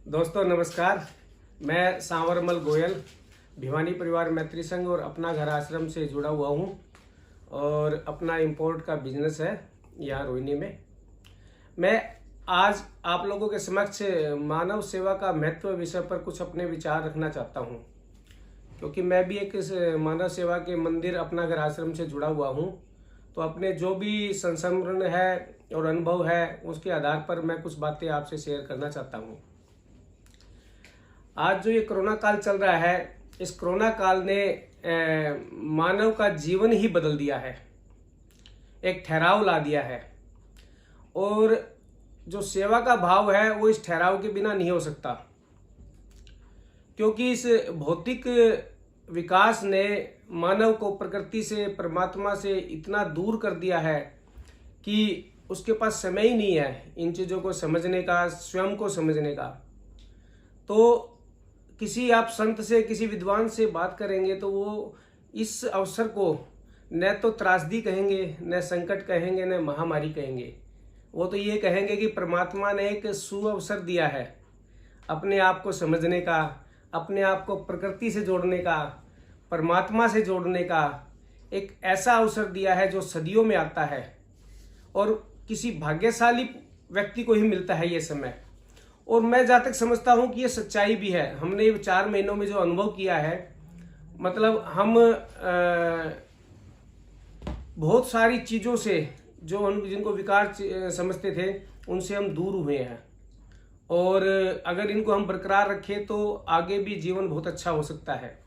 दोस्तों नमस्कार। मैं सांवरमल गोयल भिवानी परिवार मैत्री संघ और अपना घर आश्रम से जुड़ा हुआ हूँ और अपना इंपोर्ट का बिजनेस है यहाँ रोहिणी में। मैं आज आप लोगों के समक्ष मानव सेवा का महत्व विषय पर कुछ अपने विचार रखना चाहता हूँ, क्योंकि मैं भी एक मानव सेवा के मंदिर अपना घर आश्रम से जुड़ा हुआ हूँ। तो अपने जो भी संस्मरण है और अनुभव है उसके आधार पर मैं कुछ बातें आपसे शेयर करना चाहता हूँ। आज जो ये कोरोना काल चल रहा है, इस कोरोना काल ने मानव का जीवन ही बदल दिया है, एक ठहराव ला दिया है। और जो सेवा का भाव है वो इस ठहराव के बिना नहीं हो सकता, क्योंकि इस भौतिक विकास ने मानव को प्रकृति से, परमात्मा से इतना दूर कर दिया है कि उसके पास समय ही नहीं है इन चीज़ों को समझने का, स्वयं को समझने का। तो किसी आप संत से, किसी विद्वान से बात करेंगे तो वो इस अवसर को न तो त्रासदी कहेंगे, न संकट कहेंगे, न महामारी कहेंगे। वो तो ये कहेंगे कि परमात्मा ने एक सुअवसर दिया है अपने आप को समझने का, अपने आप को प्रकृति से जोड़ने का, परमात्मा से जोड़ने का। एक ऐसा अवसर दिया है जो सदियों में आता है और किसी भाग्यशाली व्यक्ति को ही मिलता है ये समय। और मैं जहाँ तक समझता हूँ कि ये सच्चाई भी है। हमने ये 4 महीनों में जो अनुभव किया है, मतलब हम बहुत सारी चीज़ों से जो जिनको विकार समझते थे उनसे हम दूर हुए हैं, और अगर इनको हम बरकरार रखें तो आगे भी जीवन बहुत अच्छा हो सकता है।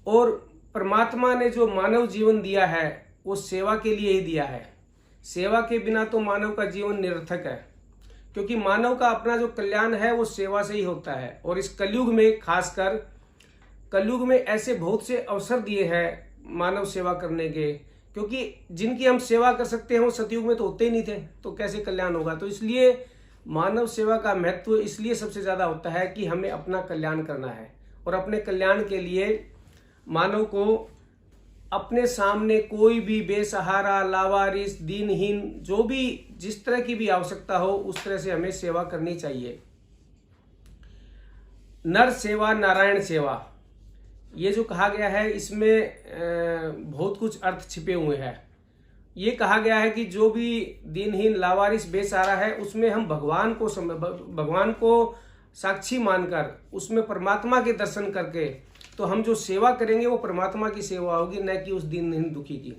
और परमात्मा ने जो मानव जीवन दिया है वो सेवा के लिए ही दिया है। सेवा के बिना तो मानव का जीवन निरर्थक है, क्योंकि मानव का अपना जो कल्याण है वो सेवा से ही होता है। और इस कलयुग में, खासकर कलयुग में ऐसे बहुत से अवसर दिए हैं मानव सेवा करने के, क्योंकि जिनकी हम सेवा कर सकते हैं वो सतयुग में तो होते ही नहीं थे, तो कैसे कल्याण होगा। तो इसलिए मानव सेवा का महत्व इसलिए सबसे ज़्यादा होता है कि हमें अपना कल्याण करना है, और अपने कल्याण के लिए मानव को अपने सामने कोई भी बेसहारा, लावारिस, दीनहीन, जो भी जिस तरह की भी आवश्यकता हो उस तरह से हमें सेवा करनी चाहिए। नर सेवा नारायण सेवा, ये जो कहा गया है इसमें बहुत कुछ अर्थ छिपे हुए हैं। ये कहा गया है कि जो भी दीनहीन, लावारिस, बेसहारा है उसमें हम भगवान को साक्षी मानकर, उसमें परमात्मा के दर्शन करके, तो हम जो सेवा करेंगे वो परमात्मा की सेवा होगी, न कि उस दीनहीन दुखी की।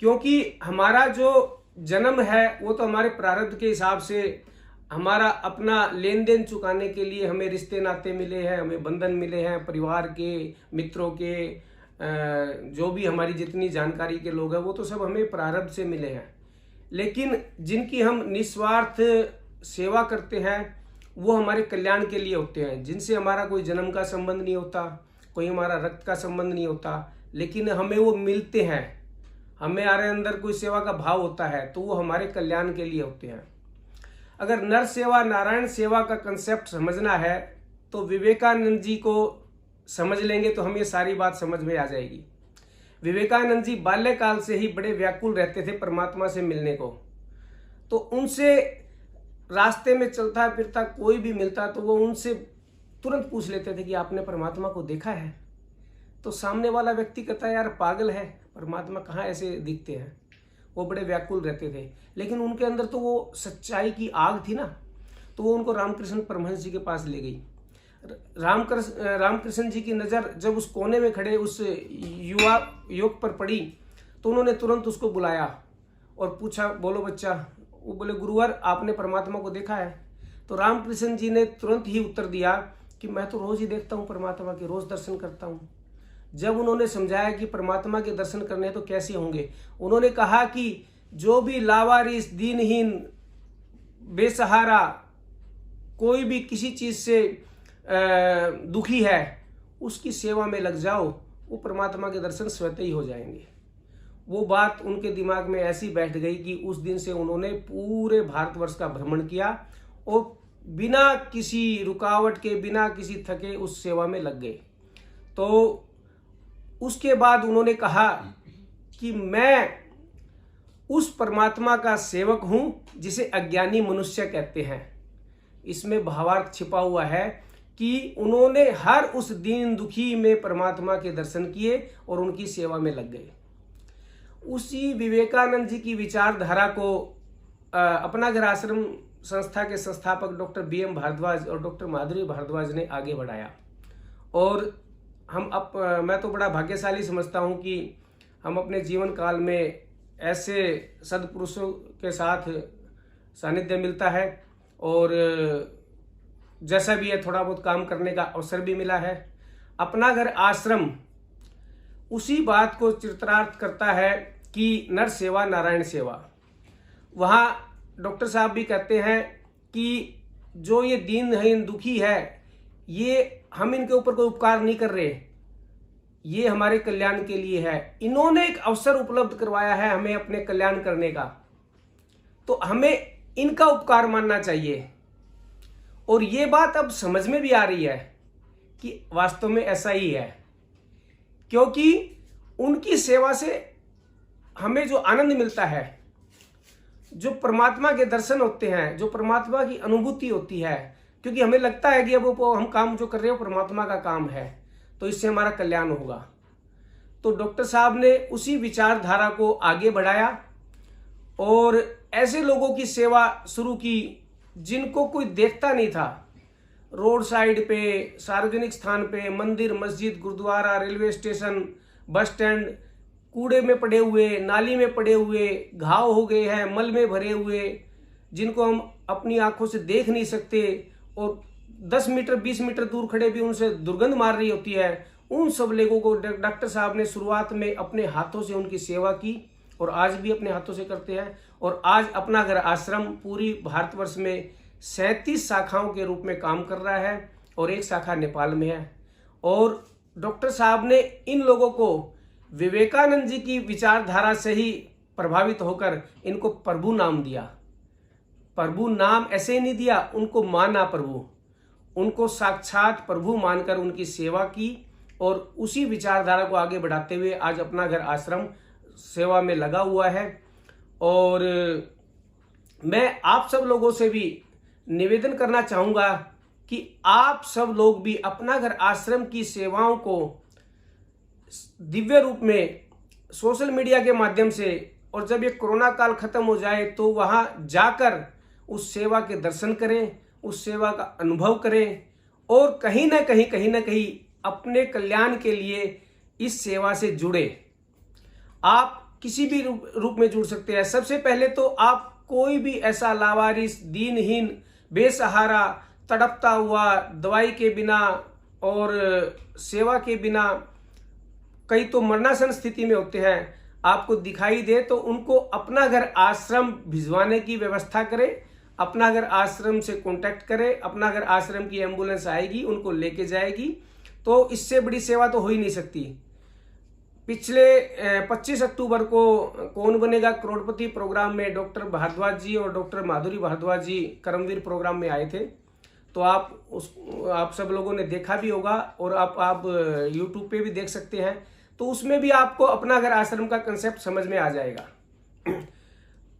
क्योंकि हमारा जो जन्म है वो तो हमारे प्रारब्ध के हिसाब से, हमारा अपना लेन देन चुकाने के लिए हमें रिश्ते नाते मिले हैं, हमें बंधन मिले हैं, परिवार के, मित्रों के, जो भी हमारी जितनी जानकारी के लोग हैं वो तो सब हमें प्रारब्ध से मिले हैं। लेकिन जिनकी हम निस्वार्थ सेवा करते हैं वो हमारे कल्याण के लिए होते हैं, जिनसे हमारा कोई जन्म का संबंध नहीं होता, कोई हमारा रक्त का संबंध नहीं होता, लेकिन हमें वो मिलते हैं, हमारे अंदर कोई सेवा का भाव होता है, तो वो हमारे कल्याण के लिए होते हैं। अगर नर सेवा नारायण सेवा का कंसेप्ट समझना है तो विवेकानंद जी को समझ लेंगे तो हम ये सारी बात समझ में आ जाएगी। विवेकानंद जी बाल्यकाल से ही बड़े व्याकुल रहते थे परमात्मा से मिलने को। तो उनसे रास्ते में चलता फिरता कोई भी मिलता तो वो उनसे तुरंत पूछ लेते थे कि आपने परमात्मा को देखा है? तो सामने वाला व्यक्ति कहता है यार पागल है, परमात्मा कहाँ ऐसे दिखते हैं। वो बड़े व्याकुल रहते थे, लेकिन उनके अंदर तो वो सच्चाई की आग थी ना। तो वो उनको रामकृष्ण परमहंस जी के पास ले गई। रामकृष्ण जी की नज़र जब उस कोने में खड़े उस युवक पर पड़ी तो उन्होंने तुरंत उसको बुलाया और पूछा, बोलो बच्चा। वो बोले, गुरुवर आपने परमात्मा को देखा है? तो रामकृष्ण जी ने तुरंत ही उत्तर दिया कि मैं तो रोज ही देखता हूँ परमात्मा के, रोज दर्शन करता हूँ। जब उन्होंने समझाया कि परमात्मा के दर्शन करने तो कैसे होंगे, उन्होंने कहा कि जो भी लावारिस, दीनहीन, बेसहारा, कोई भी किसी चीज से दुखी है उसकी सेवा में लग जाओ, वो परमात्मा के दर्शन स्वतः ही हो जाएंगे। वो बात उनके दिमाग में ऐसी बैठ गई कि उस दिन से उन्होंने पूरे भारतवर्ष का भ्रमण किया और बिना किसी रुकावट के, बिना किसी थके उस सेवा में लग गए। तो उसके बाद उन्होंने कहा कि मैं उस परमात्मा का सेवक हूं जिसे अज्ञानी मनुष्य कहते हैं। इसमें भावार्थ छिपा हुआ है कि उन्होंने हर उस दीन दुखी में परमात्मा के दर्शन किए और उनकी सेवा में लग गए। उसी विवेकानंद जी की विचारधारा को अपना घर आश्रम संस्था के संस्थापक डॉक्टर BM भारद्वाज और डॉक्टर माधुरी भारद्वाज ने आगे बढ़ाया। और मैं तो बड़ा भाग्यशाली समझता हूँ कि हम अपने जीवन काल में ऐसे सद्पुरुषों के साथ सानिध्य मिलता है और जैसा भी है थोड़ा बहुत काम करने का अवसर भी मिला है। अपना घर आश्रम उसी बात को चित्रार्थ करता है कि नर सेवा नारायण सेवा। वहाँ डॉक्टर साहब भी कहते हैं कि जो ये दीनहीन दुखी है, ये हम इनके ऊपर कोई उपकार नहीं कर रहे, ये हमारे कल्याण के लिए है। इन्होंने एक अवसर उपलब्ध करवाया है हमें अपने कल्याण करने का, तो हमें इनका उपकार मानना चाहिए। और ये बात अब समझ में भी आ रही है कि वास्तव में ऐसा ही है, क्योंकि उनकी सेवा से हमें जो आनंद मिलता है, जो परमात्मा के दर्शन होते हैं, जो परमात्मा की अनुभूति होती है, क्योंकि हमें लगता है कि अब वो हम काम जो कर रहे हो परमात्मा का काम है, तो इससे हमारा कल्याण होगा। तो डॉक्टर साहब ने उसी विचारधारा को आगे बढ़ाया और ऐसे लोगों की सेवा शुरू की जिनको कोई देखता नहीं था। रोड साइड पे, सार्वजनिक स्थान पे, मंदिर, मस्जिद, gurdwara, railway station, bus stand, कूड़े में पड़े हुए, नाली में पड़े हुए, घाव हो गए हैं, मल में भरे हुए, जिनको हम अपनी आंखों से देख नहीं सकते और 10 मीटर 20 मीटर दूर खड़े भी उनसे दुर्गंध मार रही होती है, उन सब लोगों को डॉक्टर साहब ने शुरुआत में अपने हाथों से उनकी सेवा की और आज भी अपने हाथों से करते हैं। और आज अपना घर आश्रम पूरी भारतवर्ष में 37 शाखाओं के रूप में काम कर रहा है और एक शाखा नेपाल में है। और डॉक्टर साहब ने इन लोगों को विवेकानंद जी की विचारधारा से ही प्रभावित होकर इनको प्रभु नाम दिया। प्रभु नाम ऐसे ही नहीं दिया, उनको माना प्रभु, उनको साक्षात प्रभु मानकर उनकी सेवा की और उसी विचारधारा को आगे बढ़ाते हुए आज अपना घर आश्रम सेवा में लगा हुआ है। और मैं आप सब लोगों से भी निवेदन करना चाहूँगा कि आप सब लोग भी अपना घर आश्रम की सेवाओं को दिव्य रूप में सोशल मीडिया के माध्यम से, और जब ये कोरोना काल खत्म हो जाए तो वहाँ जाकर उस सेवा के दर्शन करें, उस सेवा का अनुभव करें और कहीं ना कहीं अपने कल्याण के लिए इस सेवा से जुड़े। आप किसी भी रूप में जुड़ सकते हैं। सबसे पहले तो आप कोई भी ऐसा लावारिस, दीनहीन, बेसहारा, तड़पता हुआ, दवाई के बिना और सेवा के बिना, कई तो मरणासन स्थिति में होते हैं, आपको दिखाई दे तो उनको अपना घर आश्रम भिजवाने की व्यवस्था करें। अपना घर आश्रम से कांटेक्ट करें, अपना घर आश्रम की एम्बुलेंस आएगी, उनको लेके जाएगी। तो इससे बड़ी सेवा तो हो ही नहीं सकती। पिछले 25 अक्टूबर को कौन बनेगा करोड़पति प्रोग्राम में डॉक्टर भारद्वाज जी और डॉक्टर माधुरी भारद्वाज जी कर्मवीर प्रोग्राम में आए थे। तो आप सब लोगों ने देखा भी होगा और आप YouTube पे भी देख सकते हैं। तो उसमें भी आपको अपना घर आश्रम का कंसेप्ट समझ में आ जाएगा।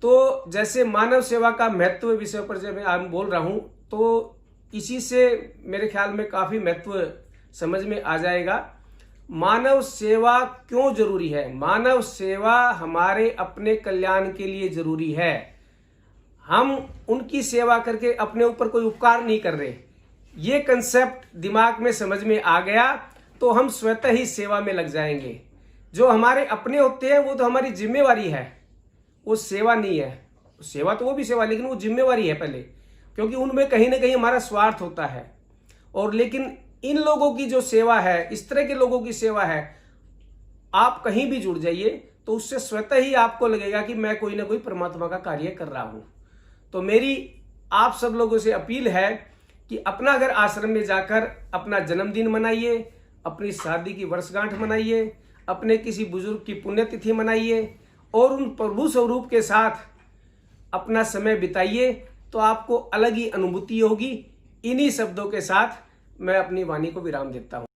तो जैसे मानव सेवा का महत्व विषय पर जब मैं बोल रहा हूँ तो इसी से मेरे ख्याल में काफ़ी महत्व समझ में आ जाएगा। मानव सेवा क्यों जरूरी है? मानव सेवा हमारे अपने कल्याण के लिए जरूरी है। हम उनकी सेवा करके अपने ऊपर कोई उपकार नहीं कर रहे। ये कंसेप्ट दिमाग में समझ में आ गया तो हम स्वतः ही सेवा में लग जाएंगे। जो हमारे अपने होते हैं वो तो हमारी जिम्मेवारी है, वो सेवा नहीं है। सेवा तो वो भी सेवा, लेकिन वो जिम्मेवारी है पहले, क्योंकि उनमें कहीं ना कहीं हमारा स्वार्थ होता है। और लेकिन इन लोगों की जो सेवा है, इस तरह के लोगों की सेवा है, आप कहीं भी जुड़ जाइए तो उससे स्वतः ही आपको लगेगा कि मैं कोई ना कोई परमात्मा का कार्य कर रहा हूं। तो मेरी आप सब लोगों से अपील है कि अपना घर आश्रम में जाकर अपना जन्मदिन मनाइए, अपनी शादी की वर्षगांठ मनाइए, अपने किसी बुजुर्ग की पुण्यतिथि मनाइए और उन प्रभु स्वरूप के साथ अपना समय बिताइए, तो आपको अलग ही अनुभूति होगी। इन्हीं शब्दों के साथ मैं अपनी वाणी को विराम देता हूं।